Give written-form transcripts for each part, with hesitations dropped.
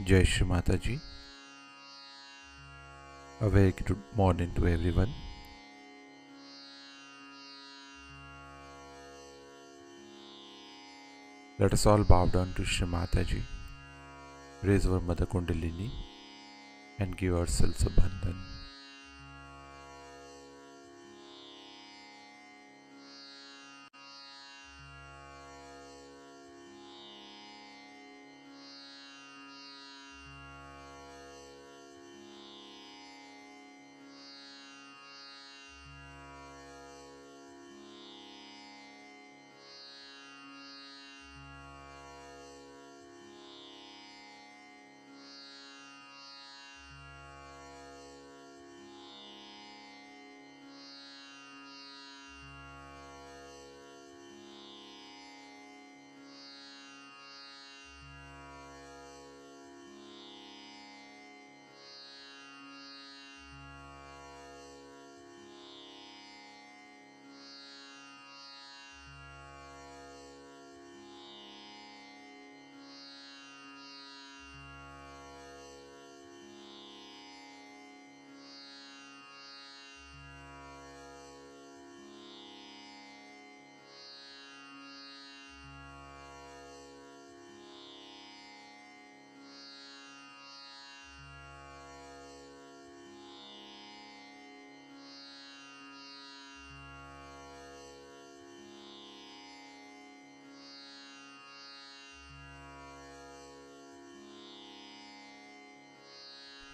Jai Shri Mataji. A very good morning to everyone. Let us all bow down to Shri Mataji, raise our Mother Kundalini, and give ourselves a bandhan.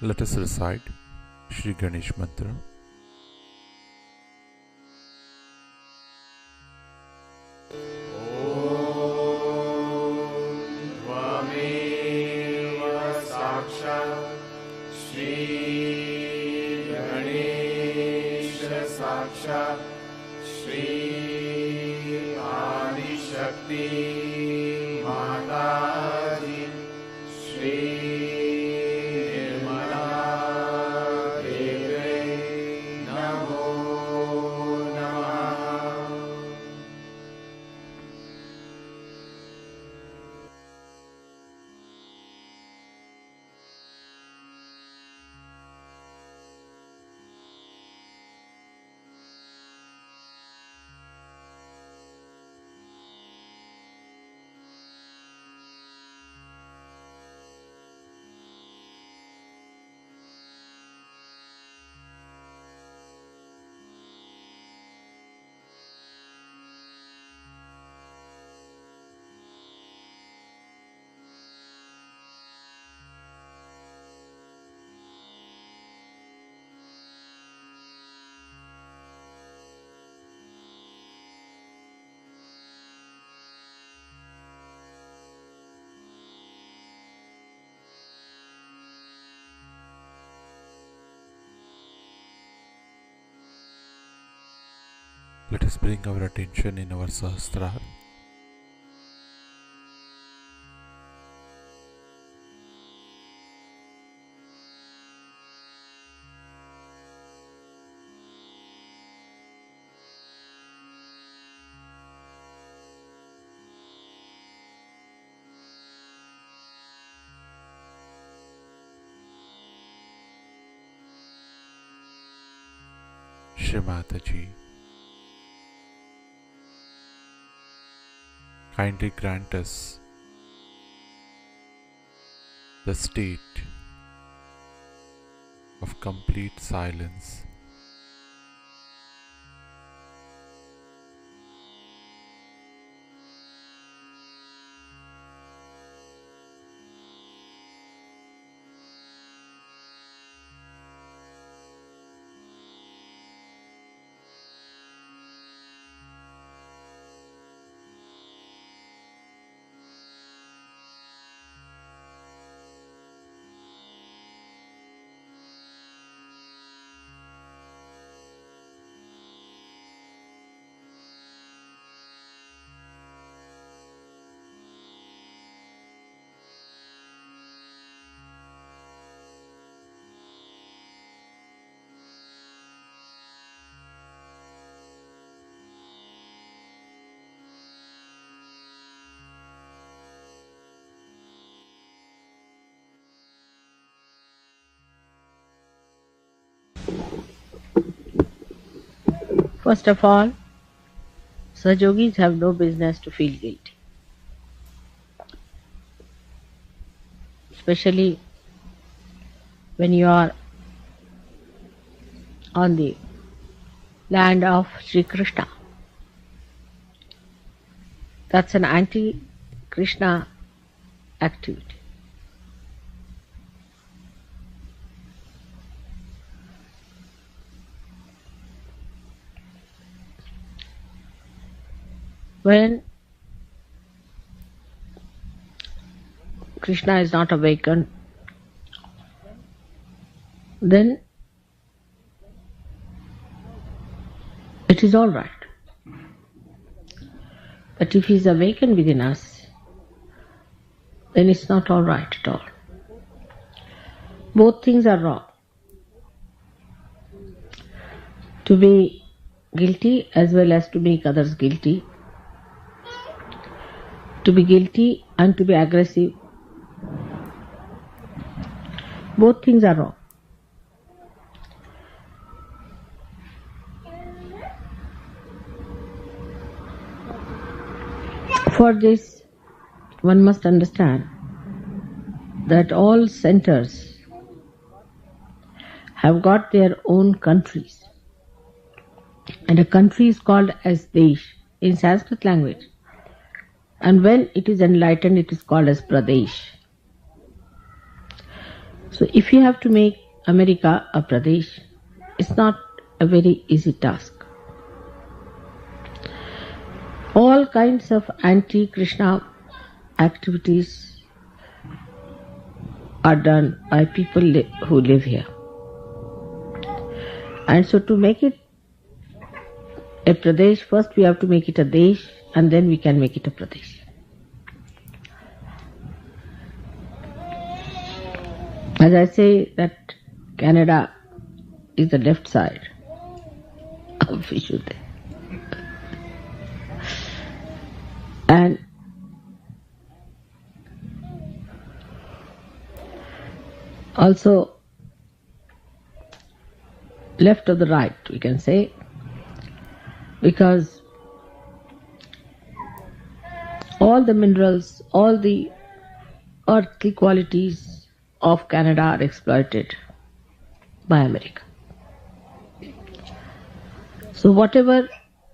Let us recite Shri Ganesh Mantra. साक्षात् श्री आदिशक्ति माताजी श्री निर्मला देवी नमो नमः। Let us bring our attention in our Sahasrara. Shri Mataji, kindly grant us the state of complete silence. First of all, Sajogis have no business to feel guilty. Especially when you are on the land of Sri Krishna. That's an anti-Krishna activity. When Krishna is not awakened, then it is all right. But if he is awakened within us, then it's not all right at all. Both things are wrong. To be guilty as well as to make others guilty, to be guilty and to be aggressive, both things are wrong. For this, one must understand that all centers have got their own countries. And a country is called as Desh in Sanskrit language. And when it is enlightened, it is called as Pradesh. So if you have to make America a Pradesh, it's not a very easy task. All kinds of anti-Krishna activities are done by people who live here. And so to make it a Pradesh, first we have to make it a Desh, and then we can make it a Pradesh. As I say that Canada is the left side of Vishuddha. And also left of the right, we can say, because all the minerals, all the earthly qualities of Canada are exploited by America. So whatever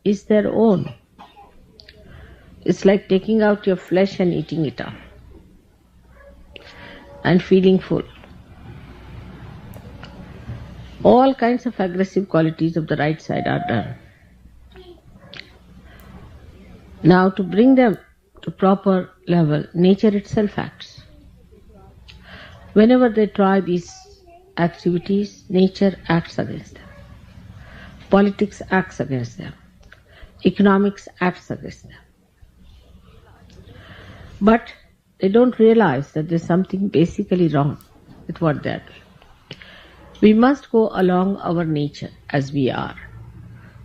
is their own, it's like taking out your flesh and eating it up and feeling full. All kinds of aggressive qualities of the right side are done. Now to bring them to proper level, nature itself acts. Whenever they try these activities, nature acts against them. Politics acts against them. Economics acts against them. But they don't realize that there's something basically wrong with what they are doing. We must go along our nature as we are.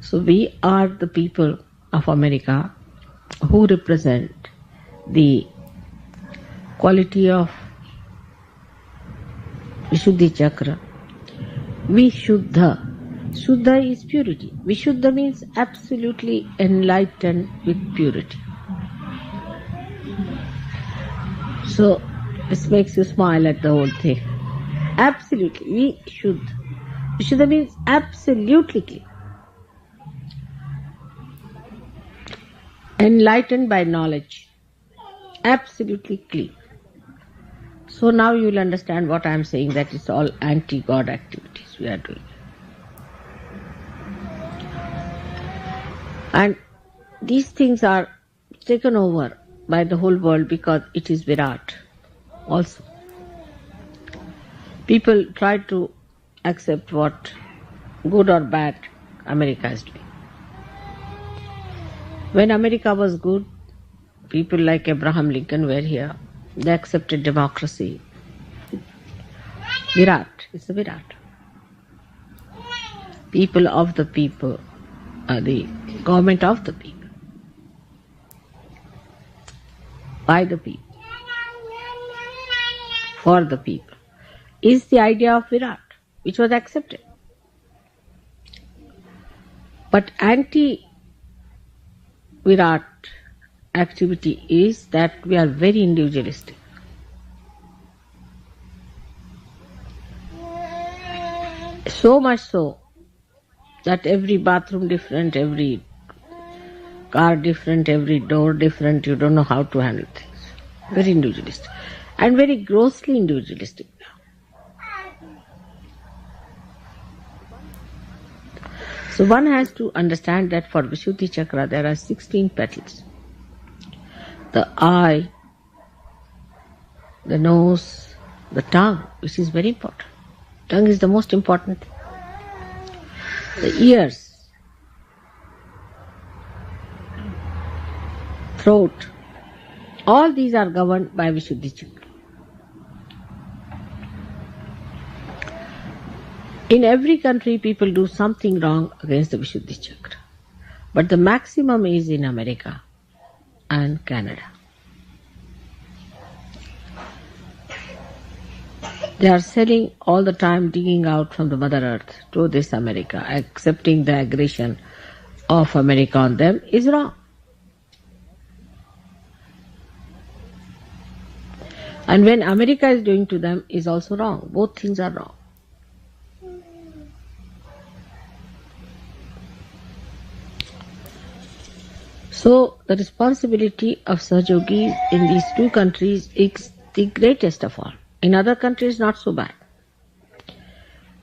So we are the people of America who represent the quality of Vishuddhi Chakra. Vishuddha. Shuddha is purity. Vishuddha means absolutely enlightened with purity. So this makes you smile at the whole thing. Absolutely. Vishuddha. Vishuddha means absolutely clear. Enlightened by knowledge. Absolutely clean. So now you will understand what I am saying, that it's all anti-God activities we are doing. And these things are taken over by the whole world because it is Virat also. People try to accept what good or bad America is doing. When America was good, people like Abraham Lincoln were here. They accepted democracy. Virat, it's the Virat. People of the people, the government of the people, by the people, for the people, is the idea of Virat, which was accepted. But anti-Virat activity is that we are very individualistic. So much so that every bathroom different, every car different, every door different, you don't know how to handle things. Very individualistic. And very grossly individualistic now. So one has to understand that for Vishuddhi Chakra there are 16 petals. The eye, the nose, the tongue, which is very important. Tongue is the most important thing. The ears, throat, all these are governed by Vishuddhi Chakra. In every country people do something wrong against the Vishuddhi Chakra. But the maximum is in America and Canada. They are selling all the time, digging out from the Mother Earth to this America. Accepting the aggression of America on them is wrong. And when America is doing to them is also wrong. Both things are wrong. So the responsibility of Sahajogis in these two countries is the greatest of all. In other countries, not so bad.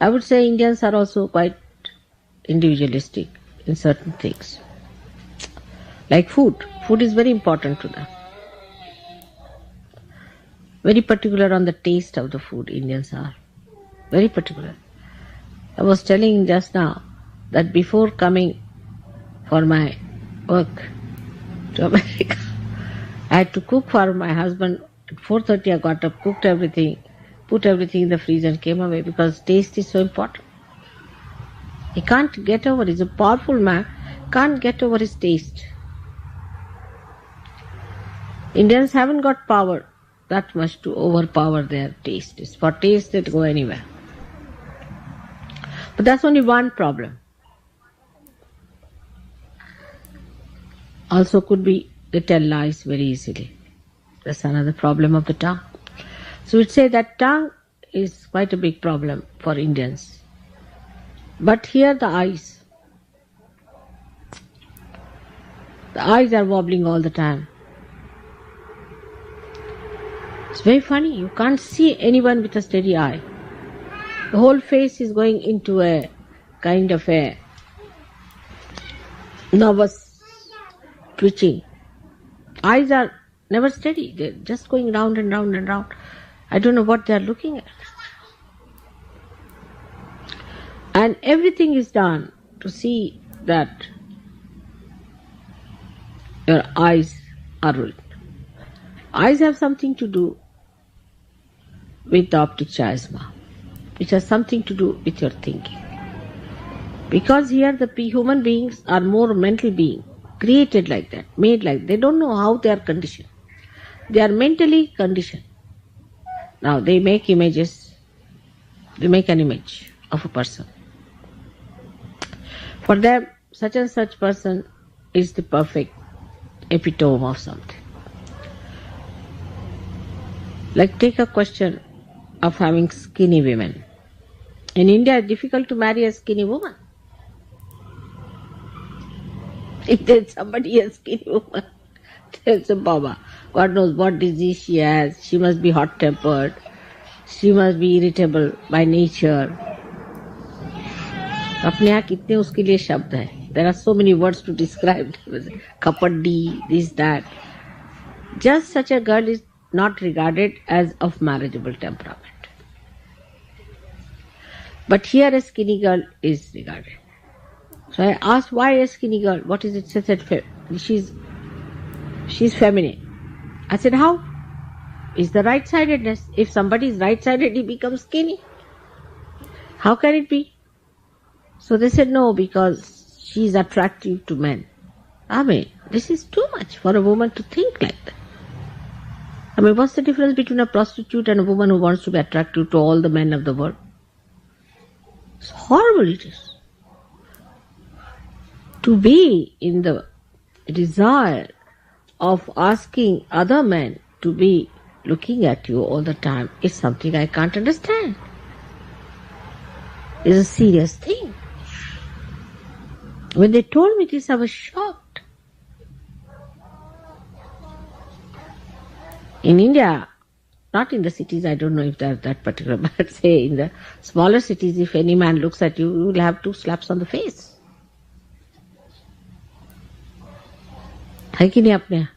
I would say Indians are also quite individualistic in certain things. Like food. Food is very important to them. Very particular on the taste of the food, Indians are. Very particular. I was telling just now that before coming for my work to America, I had to cook for my husband. At 4:30 I got up, cooked everything, put everything in the freezer and came away because taste is so important. He can't get over, he's a powerful man, can't get over his taste. Indians haven't got power that much to overpower their taste. For taste they go anywhere. But that's only one problem. Also could be they tell lies very easily. That's another problem of the tongue. So we'd say that tongue is quite a big problem for Indians. But here the eyes. The eyes are wobbling all the time. It's very funny. You can't see anyone with a steady eye. The whole face is going into a kind of a nervous twitching. Eyes are never steady. They're just going round and round and round. I don't know what they're looking at. And everything is done to see that your eyes are ruined. Eyes have something to do with the optic chiasma, which has something to do with your thinking. Because here the human beings are more mental beings, created like that, made like that. They don't know how they are conditioned. They are mentally conditioned. Now they make images, they make an image of a person. For them, such and such person is the perfect epitome of something. Like take a question of having skinny women. In India, it's difficult to marry a skinny woman. If there's somebody a skinny woman, there's a Baba. God knows what disease she has. She must be hot-tempered. She must be irritable by nature. अपने यहाँ कितने उसके लिए शब्द हैं. There are so many words to describe. Kapadi, this, that. Just such a girl is not regarded as of marriageable temperament. But here a skinny girl is regarded. So I asked, why a skinny girl? What is it? She said, she's feminine. I said, how? It's the right-sidedness. If somebody is right-sided, he becomes skinny. How can it be? So they said, no, because she is attractive to men. I mean, this is too much for a woman to think like that. I mean, what's the difference between a prostitute and a woman who wants to be attractive to all the men of the world? It's horrible it is. to be in the desire of asking other men to be looking at you all the time is something I can't understand. It's a serious thing. When they told me this, I was shocked. In India, not in the cities, I don't know if they're that particular, but say in the smaller cities, if any man looks at you, you will have 2 slaps on the face. है कि नहीं अपने?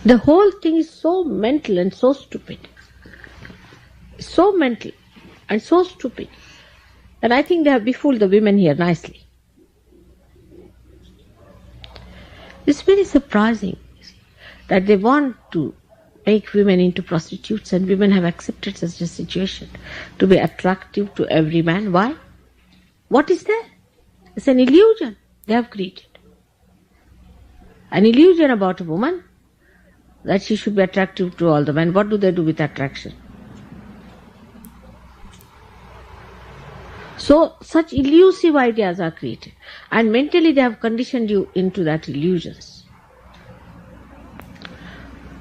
The whole thing is so mental and so stupid. So mental and so stupid. And I think they have befooled the women here nicely. It's very surprising that they want to make women into prostitutes, and women have accepted such a situation to be attractive to every man. Why? What is there? It's an illusion they have created. An illusion about a woman that she should be attractive to all the men. What do they do with attraction? So such elusive ideas are created, and mentally they have conditioned you into that illusions.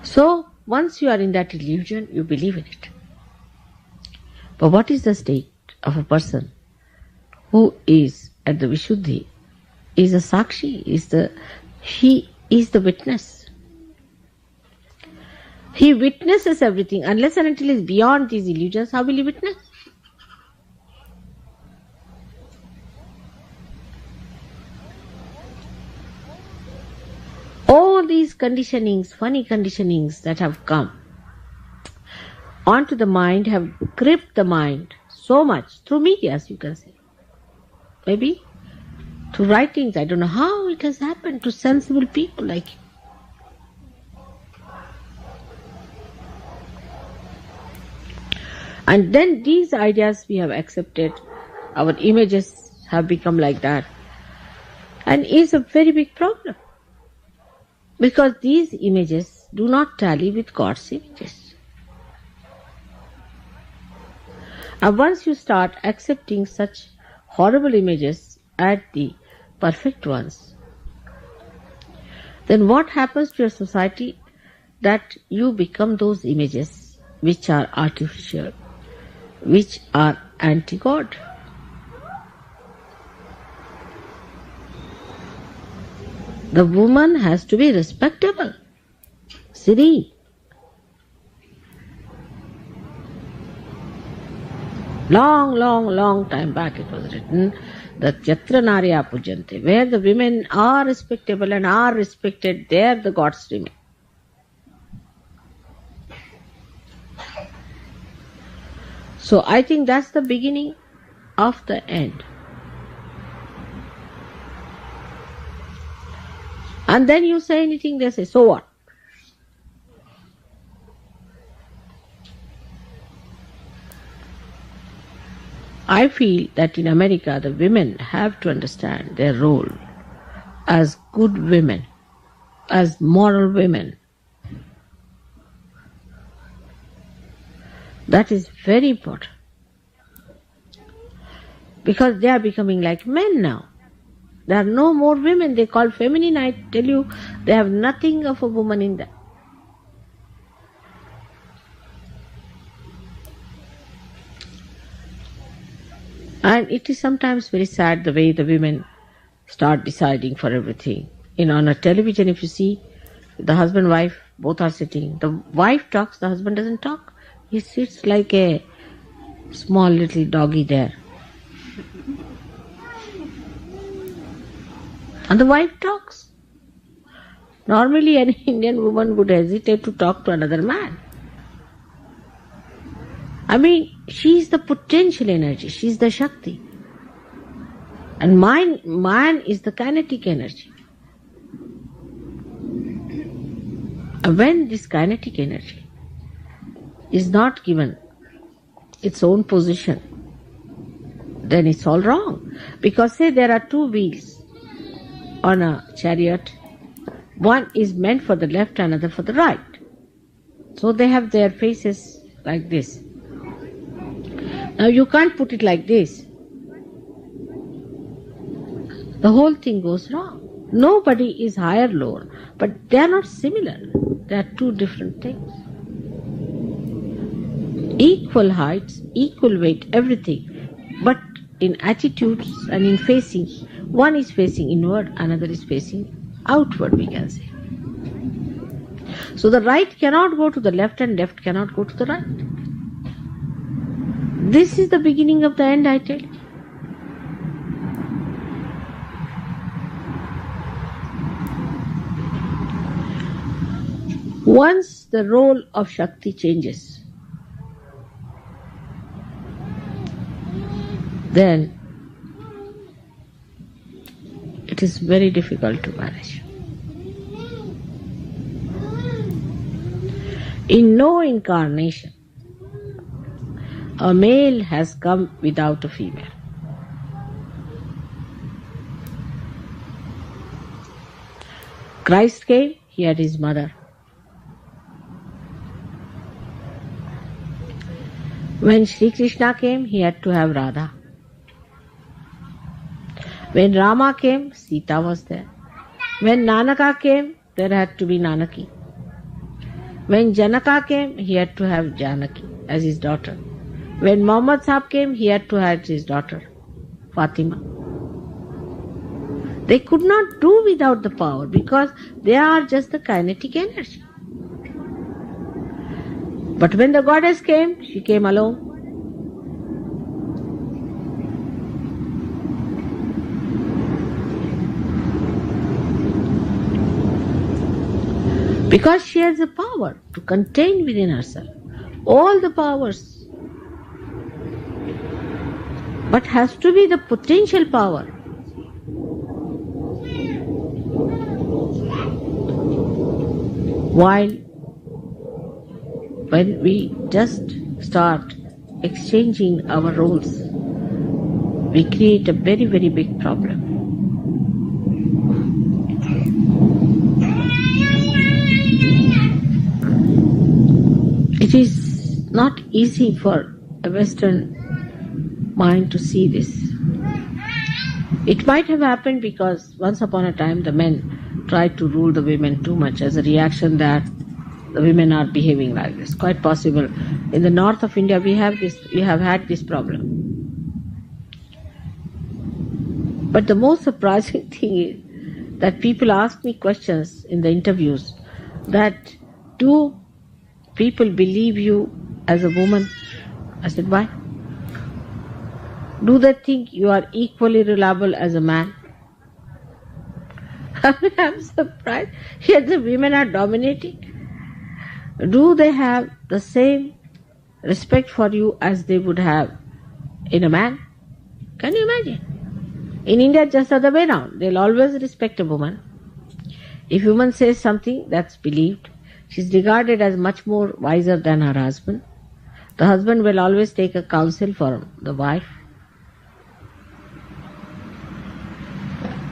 So once you are in that illusion, you believe in it. But what is the state of a person who is at the Vishuddhi, is a Sakshi, he is the witness. He witnesses everything. Unless and until he is beyond these illusions, how will he witness? All these conditionings, funny conditionings that have come onto the mind have gripped the mind so much through media, as you can say. Maybe through writings, I don't know how it has happened to sensible people like you. And then these ideas we have accepted, our images have become like that, and is a very big problem. Because these images do not tally with God's images. And once you start accepting such horrible images as the perfect ones, then what happens to your society? That you become those images which are artificial, which are anti-God. The woman has to be respectable. Siri. Long time back it was written that Yatra Narya Pujante, where the women are respectable and are respected, there the gods remain. So I think that's the beginning of the end. And then you say anything, they say, so what? I feel that in America the women have to understand their role as good women, as moral women. That is very important. Because they are becoming like men now. There are no more women. They call feminine. I tell you, they have nothing of a woman in them. And it is sometimes very sad the way the women start deciding for everything. On a television, if you see, the husband and wife both are sitting. The wife talks, the husband doesn't talk. He sits like a small little doggy there. And the wife talks. Normally an Indian woman would hesitate to talk to another man. I mean, she is the potential energy, she is the Shakti. And man is the kinetic energy. And when this kinetic energy is not given its own position, then it's all wrong. Because say there are 2 wheels on a chariot, one is meant for the left, another for the right. So they have their faces like this. Now you can't put it like this. The whole thing goes wrong. Nobody is higher, lower, but they are not similar. They are two different things. Equal heights, equal weight, everything. But in attitudes and in facing, one is facing inward, another is facing outward, we can say. So the right cannot go to the left and left cannot go to the right. This is the beginning of the end, I tell you. Once the role of Shakti changes, then it is very difficult to manage. In no incarnation, a male has come without a female. Christ came, he had his mother. When Sri Krishna came, he had to have Radha. When Rama came, Sita was there. When Nanaka came, there had to be Nanaki. When Janaka came, he had to have Janaki as his daughter. When Muhammad Sahib came, he had to have his daughter, Fatima. They could not do without the power because they are just the kinetic energy. But when the goddess came, she came alone. Because she has the power to contain within herself all the powers. But has to be the potential power. While when we just start exchanging our roles, we create a very, very big problem. It is not easy for a Western mind to see this. It might have happened because once upon a time the men tried to rule the women too much as a reaction that the women are behaving like this. Quite possible. In the north of India we have had this problem. But the most surprising thing is that people ask me questions in the interviews that, do people believe you as a woman? I said, why? Do they think you are equally reliable as a man? I'm surprised. Here the women are dominating. Do they have the same respect for you as they would have in a man? Can you imagine? In India, just the other way around. They'll always respect a woman. If a woman says something, that's believed. She's regarded as much more wiser than her husband. The husband will always take a counsel for the wife.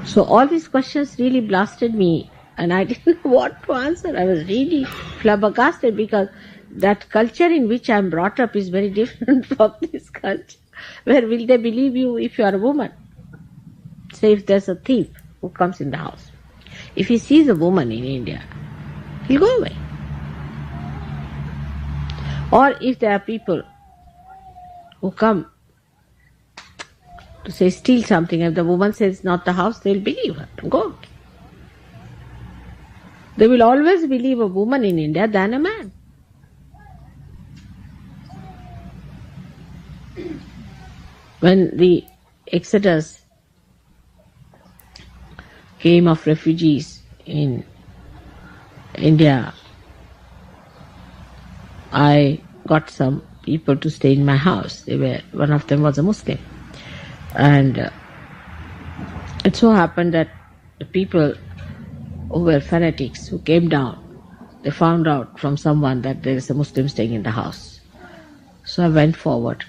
So all these questions really blasted me and I didn't know what to answer. I was really flabbergasted because that culture in which I am brought up is very different from this culture. Where will they believe you if you are a woman? Say if there's a thief who comes in the house. If he sees a woman in India, he'll go away. Or if there are people who come to say steal something, if the woman says not the house, they'll believe her. Go. They will always believe a woman in India than a man. When the exodus came of refugees in India, I got some people to stay in my house. One of them was a Muslim. And it so happened that the people who were fanatics who came down, they found out from someone that there is a Muslim staying in the house. So I went forward.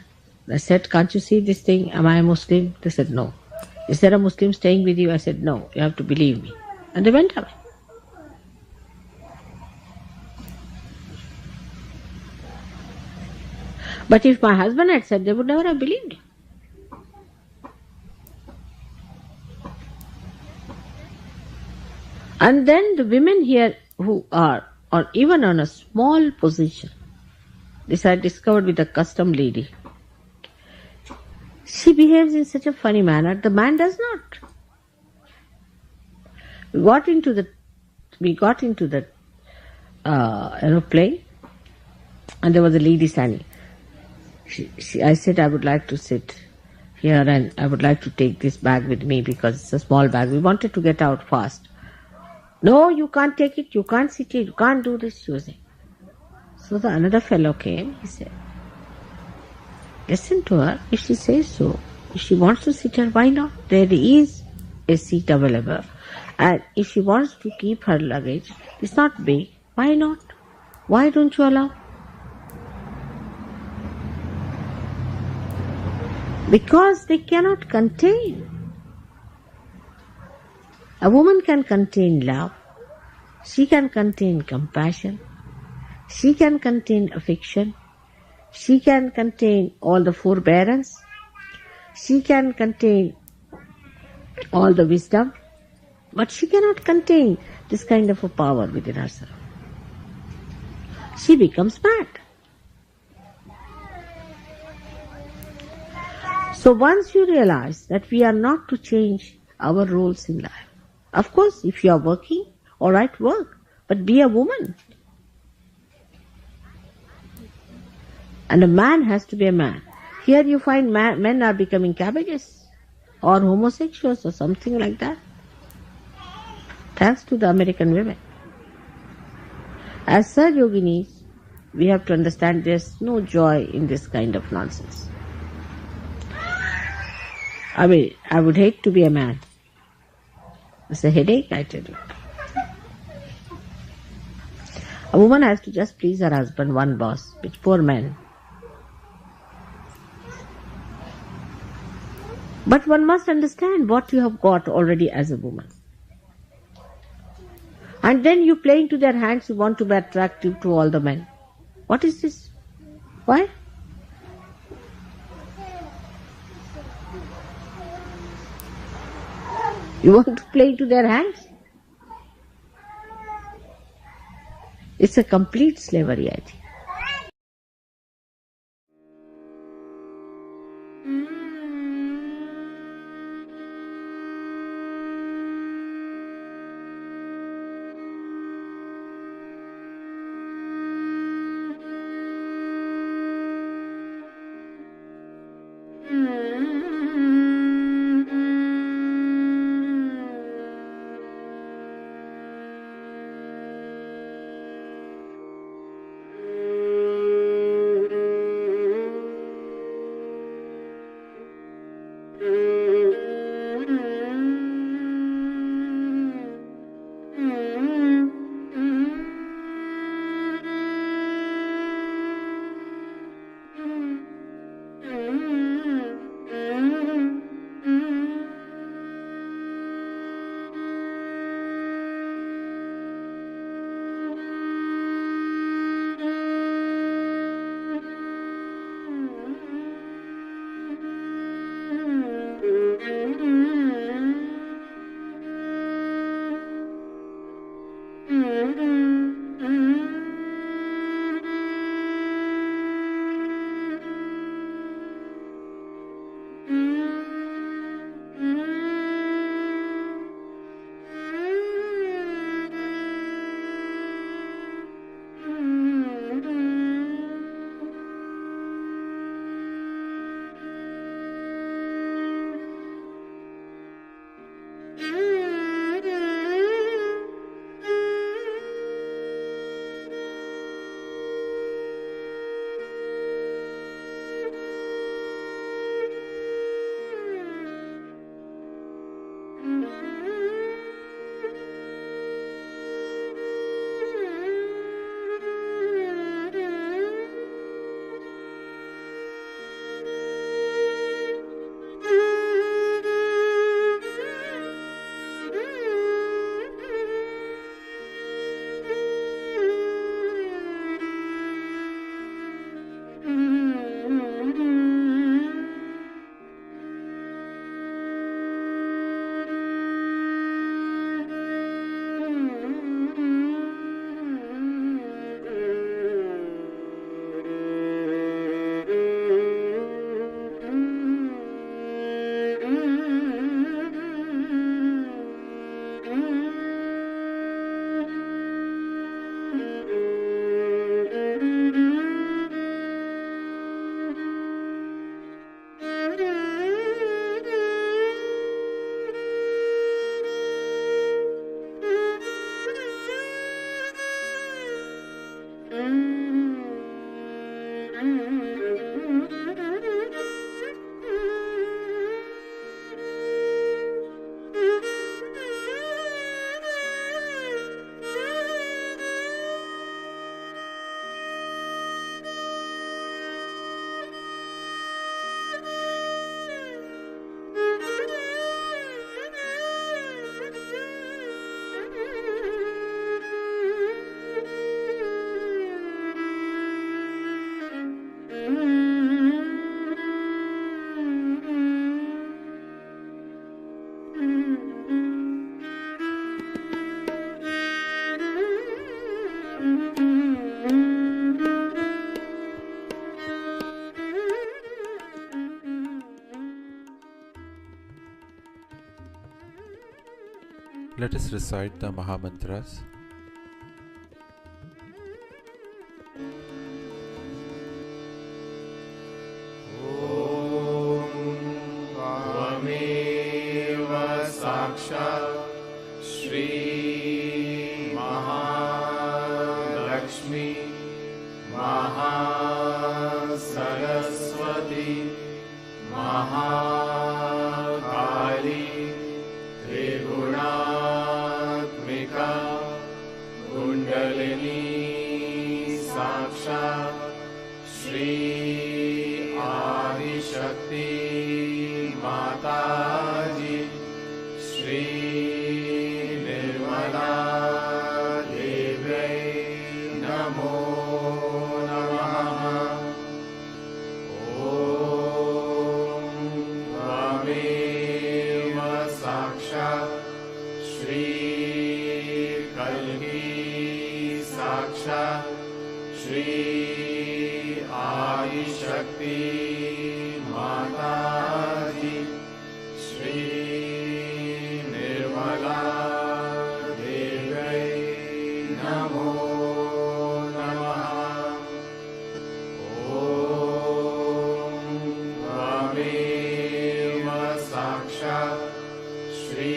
I said, can't you see this thing? Am I a Muslim? They said, no. Is there a Muslim staying with you? I said, no. You have to believe me. And they went away. But if my husband had said, they would never have believed. And then the women here who are, or even on a small position, this I discovered with a custom lady. She behaves in such a funny manner. The man does not. We got into the aeroplane, and there was a lady standing. I said, I would like to sit here and I would like to take this bag with me because it's a small bag. We wanted to get out fast. No, you can't take it, you can't sit here, you can't do this, she was saying. So another fellow came, he said, listen to her, if she says so, if she wants to sit here, why not? There is a seat available. And if she wants to keep her luggage, it's not big, why not? Why don't you allow? Because they cannot contain. A woman can contain love, she can contain compassion, she can contain affection, she can contain all the forbearance, she can contain all the wisdom, but she cannot contain this kind of a power within herself. She becomes mad. So once you realize that we are not to change our roles in life, of course, if you are working, all right, work, but be a woman. And a man has to be a man. Here you find men are becoming cabbages or homosexuals or something like that. Thanks to the American women. As Sir Yoginis, we have to understand there's no joy in this kind of nonsense. I mean, I would hate to be a man. It's a headache, I tell you. A woman has to just please her husband, one boss, which poor men. But one must understand what you have got already as a woman. And then you play into their hands, you want to be attractive to all the men. What is this? Why? You want to play into their hands? It's a complete slavery, I think. Let us recite the Mahamantras. त्वमेव साक्षात् श्री महालक्ष्मी महासरस्वती महाकाली त्रिगुणात्मिका कुण्डलिनी साक्षात् श्री आदिशक्ति माताजी श्री निर्मला देव्यै नमो नमः। ॐ त्वमेव साक्षात् श्री कल्की साक्षात् श्री आदिशक्ति माताजी श्री निर्मला देव्यै नमो नमः। ॐ त्वमेव साक्षात् श्री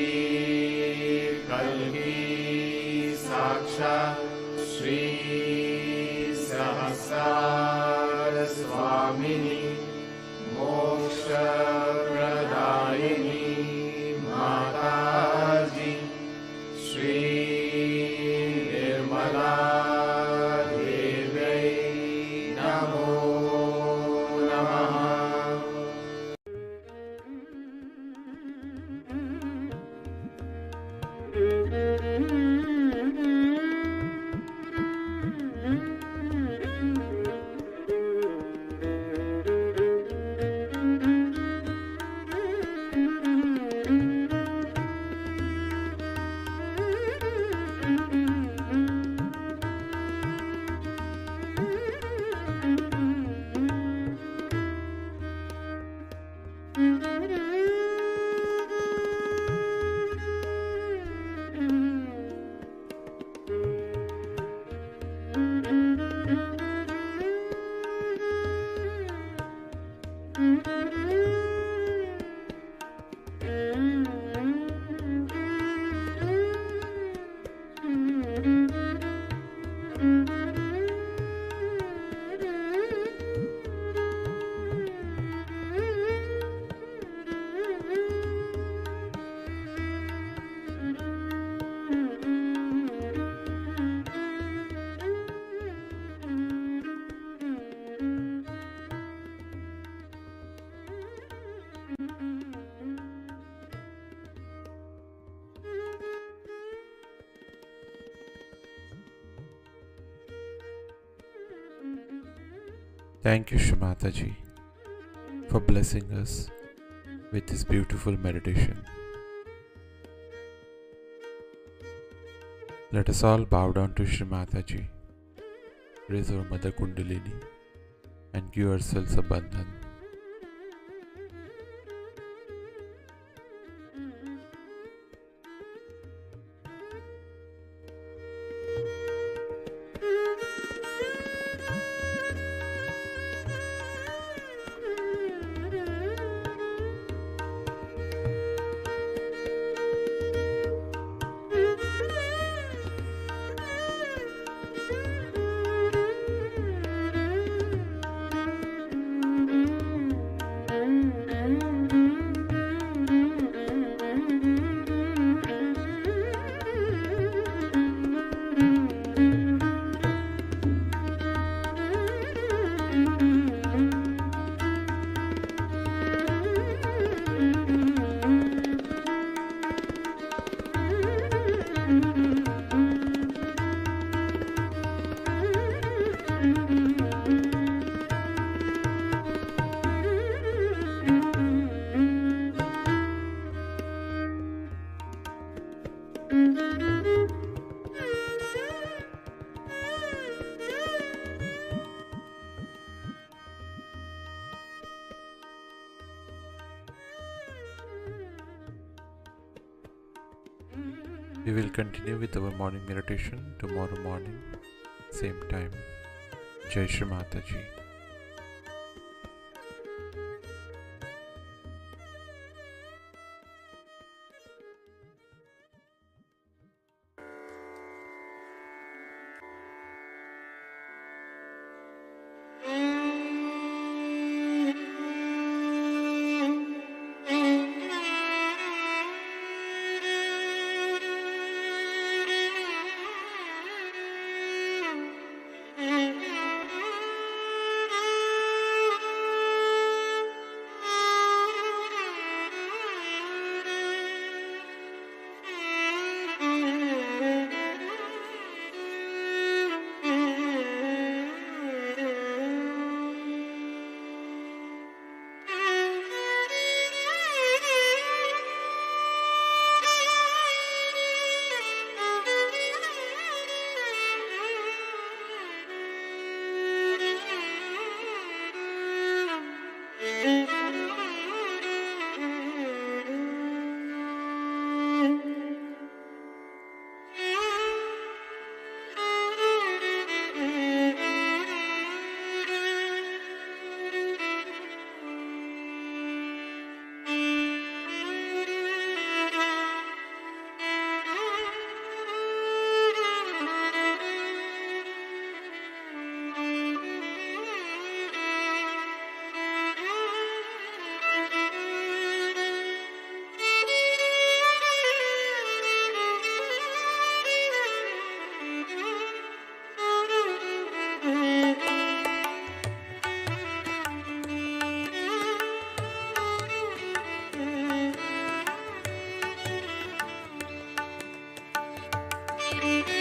कल्की साक्षात् श्री सहस्रार स्वामिनी मोक्षप्रदायिनी माताजी श्री निर्मला देव्यै नमो नमः। Thank you, Shrimataji, for blessing us with this beautiful meditation. Let us all bow down to Shrimataji, raise our Mother Kundalini, and give ourselves a bandhan. We will continue with our morning meditation tomorrow morning, same time. Jai Shri Mataji. Thank you.